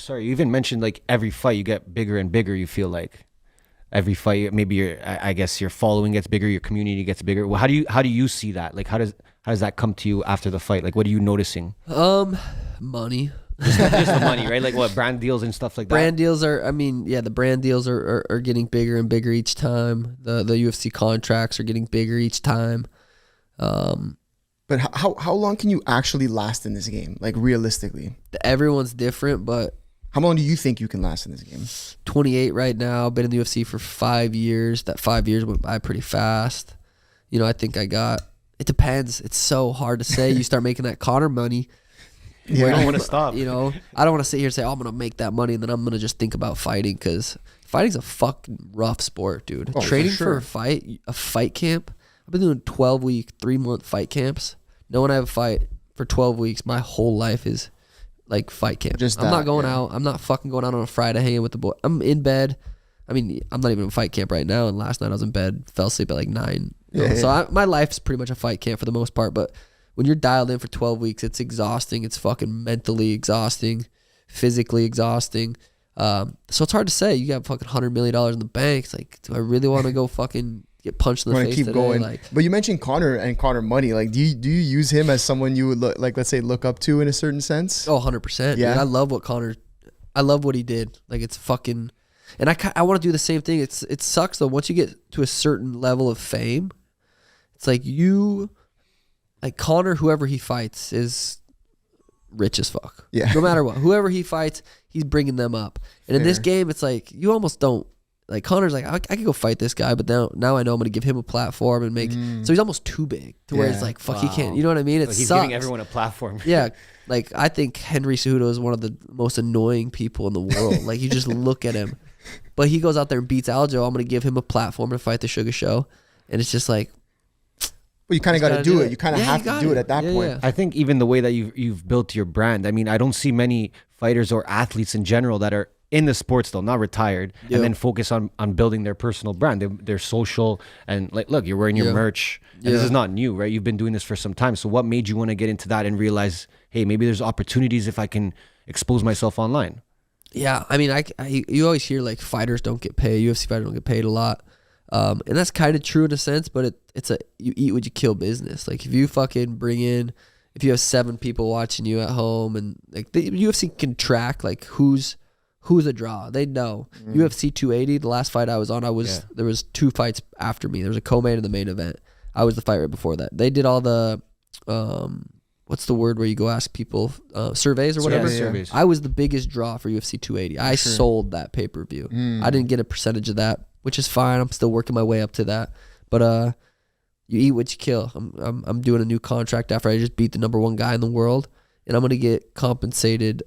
Sorry, you even mentioned like every fight you get bigger and bigger. You feel like every fight, maybe I guess your following gets bigger, your community gets bigger. Well, how do you see that? Like, how does that come to you after the fight? Like, what are you noticing? Money. Just the money, right? Like what brand deals and stuff like that. Brand deals are, I mean, yeah, the brand deals are getting bigger and bigger each time. The UFC contracts are getting bigger each time. But how long can you actually last in this game? Like realistically, Everyone's different, but how long do you think you can last in this game? 28 right now. Been in the UFC for 5 years. That 5 years went by pretty fast. I think I got. It depends. It's so hard to say. You start making that Conor money. You don't want to stop. I don't want to sit here and say, oh, I'm going to make that money and then I'm going to just think about fighting, because fighting's a fucking rough sport, dude. Oh, Training for sure. a fight camp. I've been doing 12-week, 3-month fight camps. Knowing I have a fight for 12 weeks, my whole life is like fight camp. I'm not going out. I'm not fucking going out on a Friday hanging with the boy. I'm in bed. I mean, I'm not even in fight camp right now. And last night I was in bed, fell asleep at like 9. So my life's pretty much a fight camp for the most part. But when you're dialed in for 12 weeks, it's exhausting. It's fucking mentally exhausting, physically exhausting. So it's hard to say. You got fucking $100 million in the bank. It's like, do I really want to go fucking get punched in the face Keep today? going. Like, But you mentioned Conor and Conor money. Like, do you use him as someone you would let's say look up to in a certain sense? oh, 100%. Yeah. Dude, I love what he did. Like, it's fucking, and I want to do the same thing. It sucks though. Once you get to a certain level of fame, it's like Conor, whoever he fights is rich as fuck. Yeah. No matter what, whoever he fights, he's bringing them up. And in this game, it's like, you almost don't. Like, Conor's like, I could go fight this guy, but now I know I'm going to give him a platform and make. So he's almost too big to where it's like, fuck, he can't. You know what I mean? It He's sucks. giving everyone a platform. Yeah. Like, I think Henry Cejudo is one of the most annoying people in the world. Like, you just look at him. But he goes out there and beats Aljo. I'm going to give him a platform to fight the Suga Show. And it's just like, Well, you kind of got to do it. You kind of have you to do it at that point. Yeah. I think even the way that you've built your brand. I mean, I don't see many fighters or athletes in general that are in the sports though, not retired, and then focus on building their personal brand, their social, and like, look, you're wearing your merch, and this is not new, right? You've been doing this for some time. So what made you want to get into that and realize, hey, maybe there's opportunities if I can expose myself online? Yeah, I mean, you always hear like fighters don't get paid, UFC fighters don't get paid a lot, and that's kind of true in a sense. But it's you eat what you kill business. Like, if you fucking if you have 7 people watching you at home, and like the UFC can track like who's a draw. They know. UFC 280, the last fight I was on, there was 2 fights after me. There was a co-main and the main event. I was the fight right before that. They did all the what's the word where you go ask people, surveys or whatever? Yeah, surveys. I was the biggest draw for UFC 280. I sold that pay-per-view. I didn't get a percentage of that, which is fine. I'm still working my way up to that. But you eat what you kill. I'm doing a new contract after I just beat the #1 guy in the world, and I'm gonna get compensated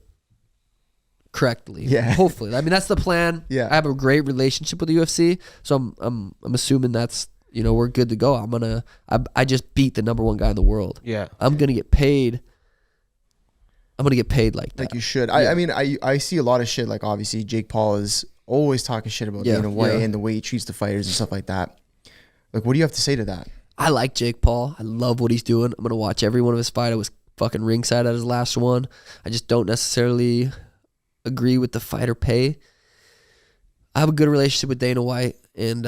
correctly. Yeah. Hopefully. I mean, that's the plan. Yeah. I have a great relationship with the UFC, so I'm assuming that's, we're good to go. I just beat the #1 guy in the world. Yeah. I'm gonna get paid. I'm gonna get paid like that. Like you should. I mean, I see a lot of shit. Like, obviously Jake Paul is always talking shit about Dana White and the way he treats the fighters and stuff like that. Like, what do you have to say to that? I like Jake Paul. I love what he's doing. I'm gonna watch every one of his fight. I was fucking ringside at his last one. I just don't necessarily agree with the fighter pay. I have a good relationship with Dana White, and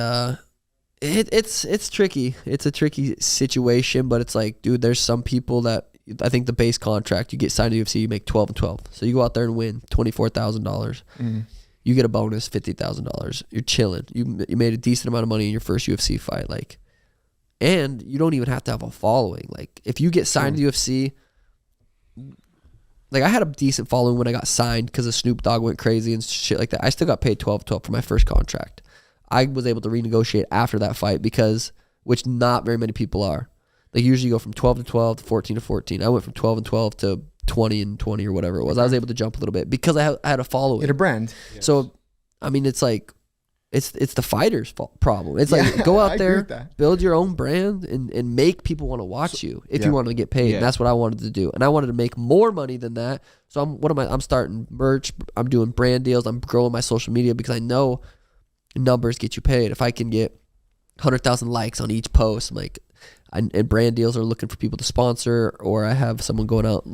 it's tricky. It's a tricky situation, but it's like, dude, there's some people that I think the base contract, you get signed to UFC, you make 12 and 12. So you go out there and win $24,000. You get a bonus, $50,000. You're chilling. You made a decent amount of money in your first UFC fight, like, and you don't even have to have a following. Like, if you get signed to UFC, like, I had a decent following when I got signed because of Snoop Dogg went crazy and shit like that. I still got paid 12-12 for my first contract. I was able to renegotiate after that fight which not very many people are. They usually go from 12-12 to 14-14. I went from 12-12 to 20-20 or whatever it was. I was able to jump a little bit because I had a following. You had a brand. So, I mean, it's like, it's the fighter's problem. It's like, go out there, build your own brand, and make people want to watch you if you want to get paid. And that's what I wanted to do. And I wanted to make more money than that. So I'm starting merch. I'm doing brand deals. I'm growing my social media because I know numbers get you paid. If I can get 100,000 likes on each post, I'm like, and brand deals are looking for people to sponsor, or I have someone going out,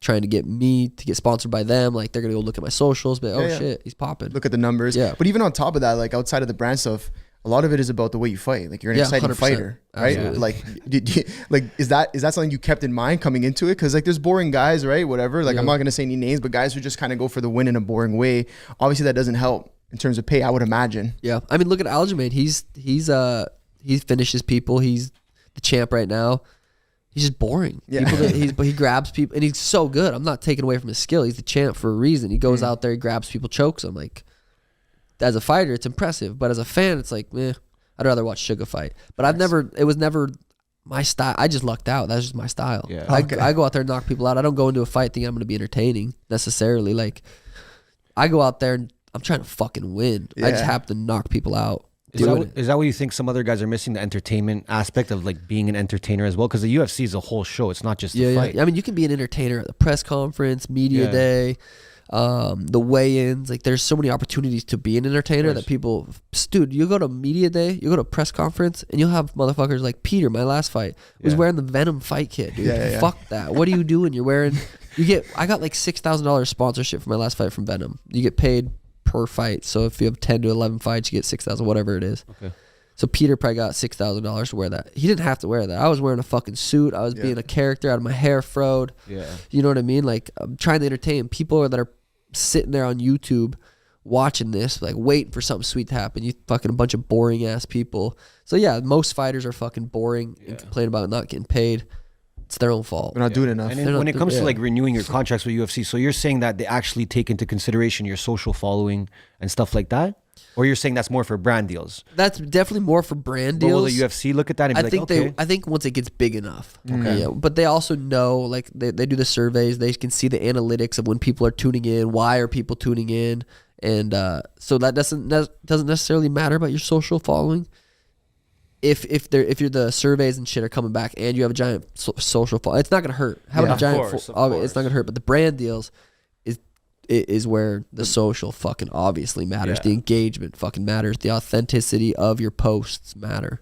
trying to get me to get sponsored by them. Like they're gonna go look at my socials, but shit, he's popping. Look at the numbers. Yeah. But even on top of that, like outside of the brand stuff, a lot of it is about the way you fight. Like you're an exciting 100%. fighter, right? Absolutely. Like, is that something you kept in mind coming into it? Because like there's boring guys, right? Whatever. Like I'm not gonna say any names, but guys who just kind of go for the win in a boring way. Obviously, that doesn't help in terms of pay, I would imagine. Yeah, I mean, look at Aljamain. He finishes people. He's the champ right now. He's just boring. Yeah. But he grabs people, and he's so good. I'm not taking away from his skill. He's the champ for a reason. He goes out there, he grabs people, chokes them. Like, as a fighter, it's impressive. But as a fan, it's like, I'd rather watch Suga fight. But it was never my style. I just lucked out. That's just my style. Yeah. I go out there and knock people out. I don't go into a fight thinking I'm going to be entertaining necessarily. Like, I go out there and I'm trying to fucking win. I just happen to knock people out. Is that what you think some other guys are missing, the entertainment aspect of like being an entertainer as well? Because the UFC is a whole show. It's not just a fight. I mean, you can be an entertainer at the press conference, media day, the weigh-ins. Like, there's so many opportunities to be an entertainer that people... Dude, you go to media day, you go to a press conference, and you'll have motherfuckers like Peter, my last fight, was wearing the Venom fight kit, dude. Fuck that. What are you doing? You're wearing... I got like $6,000 sponsorship for my last fight from Venom. You get paid per fight. So if you have 10 to 11 fights, you get 6,000, whatever it is. Okay. So Peter probably got $6,000 to wear that. He didn't have to wear that. I was wearing a fucking suit. I was being a character, out of my hair froed. Yeah. You know what I mean? Like, I'm trying to entertain people that are sitting there on YouTube watching this, like waiting for something sweet to happen. You fucking a bunch of boring ass people. So yeah, most fighters are fucking boring and complain about not getting paid. It's their own fault. They're not doing enough. And then when it comes to like renewing your contracts with UFC, so you're saying that they actually take into consideration your social following and stuff like that? Or you're saying that's more for brand deals? That's definitely more for brand deals. But will the UFC look at that and be I think once it gets big enough. Okay. Yeah, but they also know, like they do the surveys. They can see the analytics of when people are tuning in. Why are people tuning in? And so that doesn't necessarily matter about your social following. If you're the surveys and shit are coming back and you have a giant social following, it's not gonna hurt. Having a giant, it's not gonna hurt. But the brand deals is where the social fucking obviously matters. The engagement fucking matters. The authenticity of your posts matter.